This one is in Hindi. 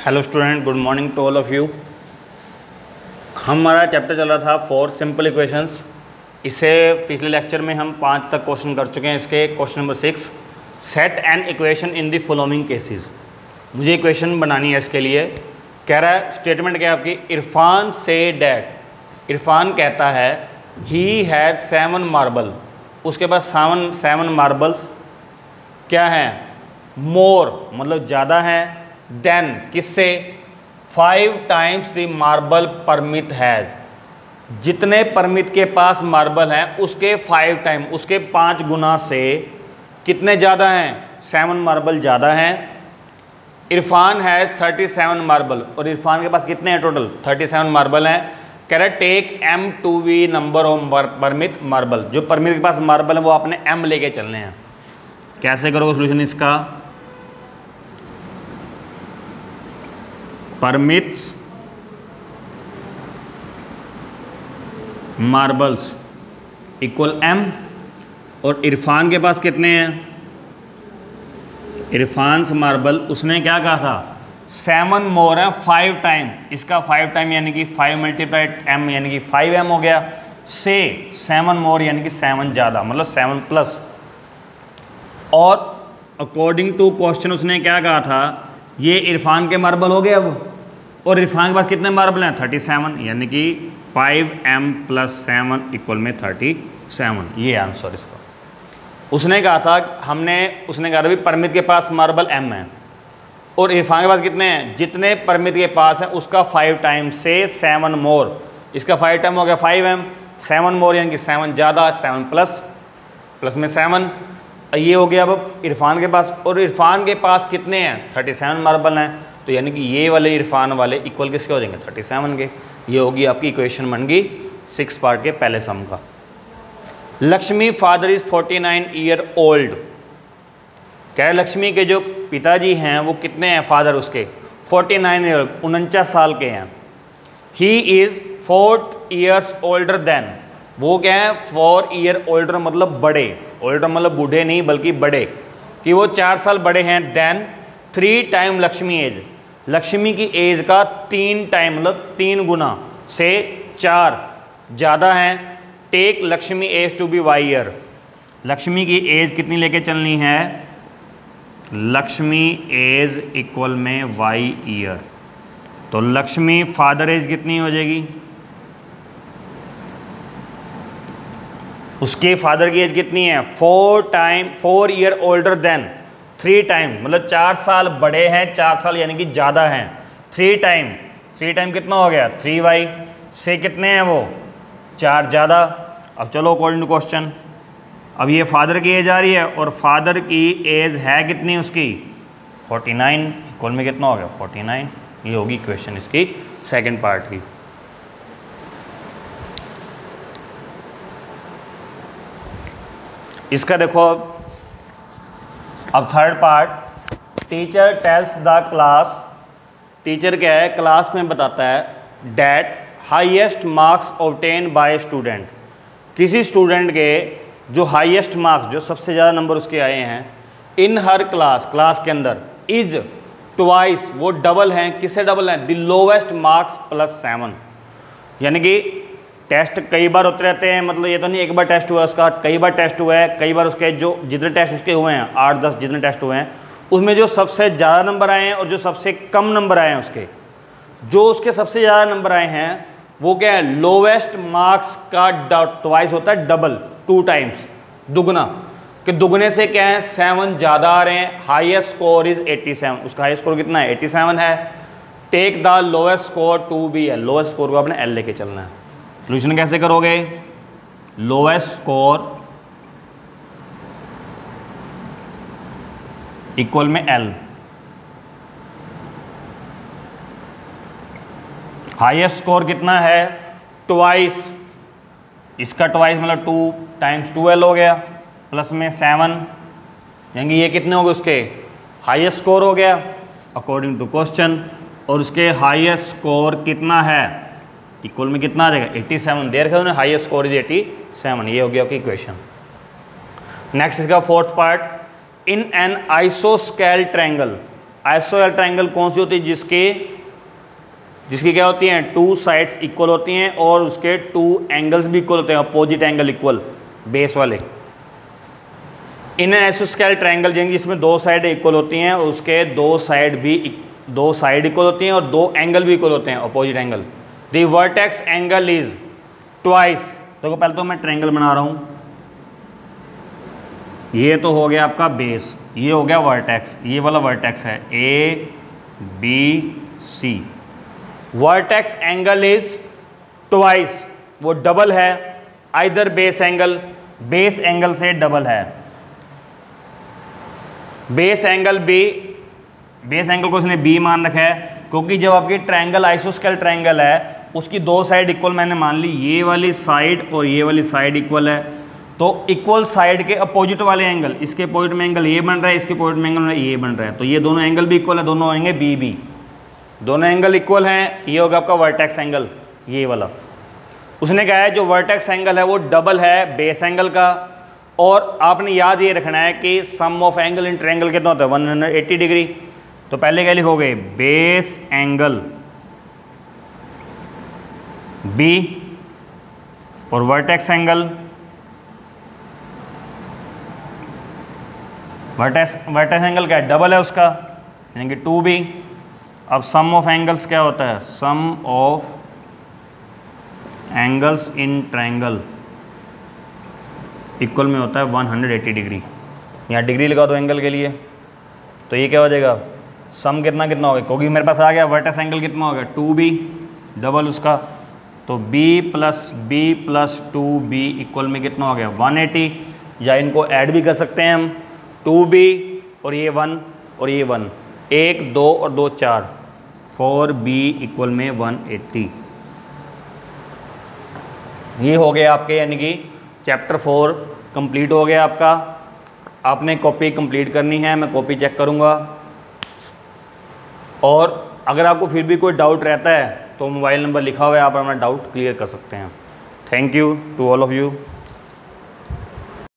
Hello student, good morning to all of you. हमारा चैप्टर चल रहा था फॉर सिंपल इक्वेशंस। इसे पिछले लेक्चर में हम 5 तक क्वेश्चन कर चुके हैं। इसके question number 6, set an equation in the following cases. मुझे इक्वेशन बनानी है। इसके लिए कह रहा है, स्टेटमेंट क्या है आपकी, इरफान से डैट। इरफान कहता है ही हैज़ 7 मार्बल। उसके पास 7 मार्बल्स क्या हैं, मोर मतलब ज़्यादा हैं, देन किससे, 5 times the marble Paramit has. जितने परमित के पास मार्बल हैं उसके 5 टाइम, उसके 5 गुना से कितने ज़्यादा हैं, 7 मार्बल ज़्यादा हैं। इरफान है 37 मार्बल और इरफान के पास कितने हैं, टोटल 37 मार्बल हैं। कह रहा है take M to be number of Paramit marble. जो परमित के पास मार्बल है वो आपने M लेके चलने हैं। कैसे करोगे सोल्यूशन इसका, परमिट्स मार्बल्स इक्वल M और इरफान के पास कितने हैं, इरफान से मार्बल उसने क्या कहा था, 7 मोर है 5 टाइम। इसका 5 टाइम यानी कि 5 मल्टीप्लाइड M यानी कि 5M हो गया, से 7 मोर यानी कि 7 ज़्यादा मतलब 7 प्लस। और अकॉर्डिंग टू क्वेश्चन उसने क्या कहा था, ये इरफान के मार्बल हो गए अब, और इरफान के पास कितने मार्बल हैं, 37 यानी कि 5M + 7 इक्वल में 37। ये आंसर इसका। उसने कहा था उसने कहा था भी परमित के पास मार्बल M है और इरफान के पास कितने हैं, जितने परमित के पास है उसका 5 टाइम से 7 मोर। इसका 5 टाइम हो गया 5M, 7 मोर यानी कि 7 ज़्यादा, 7 प्लस में 7। ये हो गया अब इरफान के पास, और इरफान के पास कितने हैं, 37 मार्बल हैं। तो यानी कि ये वाले इरफान वाले इक्वल किसके हो जाएंगे, 37 के। ये होगी आपकी इक्वेशन बन गई 6 पार्ट के पहले सम का। Lakshmi father is 49 year old. कह रहे लक्ष्मी के जो पिताजी हैं वो कितने हैं, फादर उसके 49 ईयर 49 साल के हैं। He is 4 years older than. वो क्या है, 4 ईयर ओल्डर मतलब बड़े, ओल्डर मतलब बूढ़े नहीं बल्कि बड़े, कि वो 4 साल बड़े हैं। Then 3 time Lakshmi as, Lakshmi की एज का 3 टाइम मतलब 3 गुना से 4 ज़्यादा हैं। Take Lakshmi as to be Y year. Lakshmi की एज कितनी लेके चलनी है, लक्ष्मी एज इक्वल में वाई ईयर। तो लक्ष्मी फादर एज कितनी हो जाएगी, उसके फादर की एज कितनी है, 4 ईयर ओल्डर देन 3 टाइम मतलब 4 साल बड़े हैं, 4 साल यानी कि ज़्यादा हैं। 3 टाइम कितना हो गया, 3y से कितने हैं वो, 4 ज़्यादा। अब चलो अकॉर्डिंग टू क्वेश्चन, अब ये फादर की एज आ रही है और फादर की एज है कितनी उसकी, 49 इक्वल में कितना हो गया, 49। ये होगी क्वेश्चन इसकी सेकंड पार्ट की। इसका देखो अब third part, teacher tells the class. Teacher क्या है, क्लास में बताता है that highest marks obtain bye student. किसी स्टूडेंट के जो हाईएस्ट मार्क्स, जो सबसे ज़्यादा नंबर उसके आए हैं, इन हर क्लास के अंदर, इज ट्वाइस वो डबल हैं, किससे डबल हैं, द लोवेस्ट मार्क्स + 7। यानी कि टेस्ट कई बार होते रहते हैं, मतलब ये तो नहीं एक बार टेस्ट हुआ उसका, कई बार टेस्ट हुआ है। कई बार उसके जो जितने टेस्ट उसके हुए हैं 8-10 जितने टेस्ट हुए हैं, उसमें जो सबसे ज़्यादा नंबर आए हैं और जो सबसे कम नंबर आए हैं उसके, जो उसके सबसे ज़्यादा नंबर आए हैं वो क्या है, लोवेस्ट मार्क्स का ट्वाइस होता है, डबल 2 टाइम्स दुगना, कि दुगने से क्या है 7 ज़्यादा आ रहे हैं। हाईएस्ट स्कोर इज़ 87, उसका हाईएस्ट स्कोर कितना है, 87 है। Take the lowest score to be L, lowest score को आपने एल लेके चलना है। सोल्यूशन कैसे करोगे, लोवेस्ट स्कोर इक्वल में एल, हाईएस्ट स्कोर कितना है, ट्वाइस, इसका ट्वाइस मतलब 2 टाइम्स 2l हो गया, प्लस में 7 यानी ये कितने हो गए उसके, हाईएस्ट स्कोर हो गया अकॉर्डिंग टू क्वेश्चन। और उसके हाईएस्ट स्कोर कितना है, इक्वल में कितना आ जाएगा, 87। देर है उन्हें हाईएस्ट स्कोर इज 87। ये हो गया आपकी इक्वेशन। नेक्स्ट इसका फोर्थ पार्ट, इन एन आइसोस्केल ट्रायंगल। आइसोसेलेस ट्रायंगल कौन सी होती है? जिसकी क्या होती हैं, टू साइड्स इक्वल होती हैं और उसके टू एंगल्स भी इक्वल होते हैं, अपोजिट एंगल इक्वल, बेस वाले। इन आइसोसेलेस ट्रायंगल जिसमें दो साइड इक्वल होती हैं, उसके दो साइड इक्वल होती हैं और दो एंगल भी इक्वल होते हैं, opposite angle. The vertex angle is twice. देखो पहले तो मैं ट्रायंगल बना रहा हूँ, ये तो हो गया आपका बेस, ये हो गया वर्टेक्स, ये वाला वर्टेक्स है A B C. Vertex angle is twice, वो डबल है, आइदर बेस एंगल से डबल है। बेस एंगल को इसने बी मान रखा है, क्योंकि जब आपकी ट्रायंगल आइसोस्केल ट्रायंगल है उसकी दो साइड इक्वल मैंने मान ली, ये वाली साइड और ये वाली साइड इक्वल है, तो इक्वल साइड के अपोजिट वाले एंगल, इसके अपोजिट में एंगल ये बन रहा है, इसके अपोजिट में एंगल ये बन रहा है, तो ये दोनों एंगल भी इक्वल है, दोनों होंगे बी बी, दोनों एंगल इक्वल हैं। ये होगा आपका वर्टेक्स एंगल, ये वाला। उसने कहा है जो वर्टेक्स एंगल है वो डबल है बेस एंगल का, और आपने याद ये रखना है कि सम ऑफ एंगल इन ट्रायंगल कितना होता है, 180 डिग्री। तो पहले क्या लिखोगे, बेस एंगल बी और वर्टेक्स एंगल क्या है, डबल है उसका, यानी कि 2b। अब सम ऑफ एंगल्स क्या होता है, sum of angles in triangle equal में होता है 180 डिग्री। यहाँ डिग्री लगा दो एंगल के लिए, तो ये क्या हो जाएगा, सम कितना हो गया, क्योंकि मेरे पास आ गया वर्टेक्स एंगल कितना हो गया 2b, डबल उसका, तो b प्लस 2b इक्वल में कितना हो गया 180, या इनको ऐड भी कर सकते हैं हम, 2b और ये 1 और ये 1, 1 2 और 2 4, 4b इक्वल में 180। ये हो गया आपके, यानी कि चैप्टर 4 कंप्लीट हो गया आपका। आपने कॉपी कंप्लीट करनी है, मैं कॉपी चेक करूँगा, और अगर आपको फिर भी कोई डाउट रहता है तो मोबाइल नंबर लिखा हुआ है, आप अपना डाउट क्लियर कर सकते हैं। Thank you to all of you.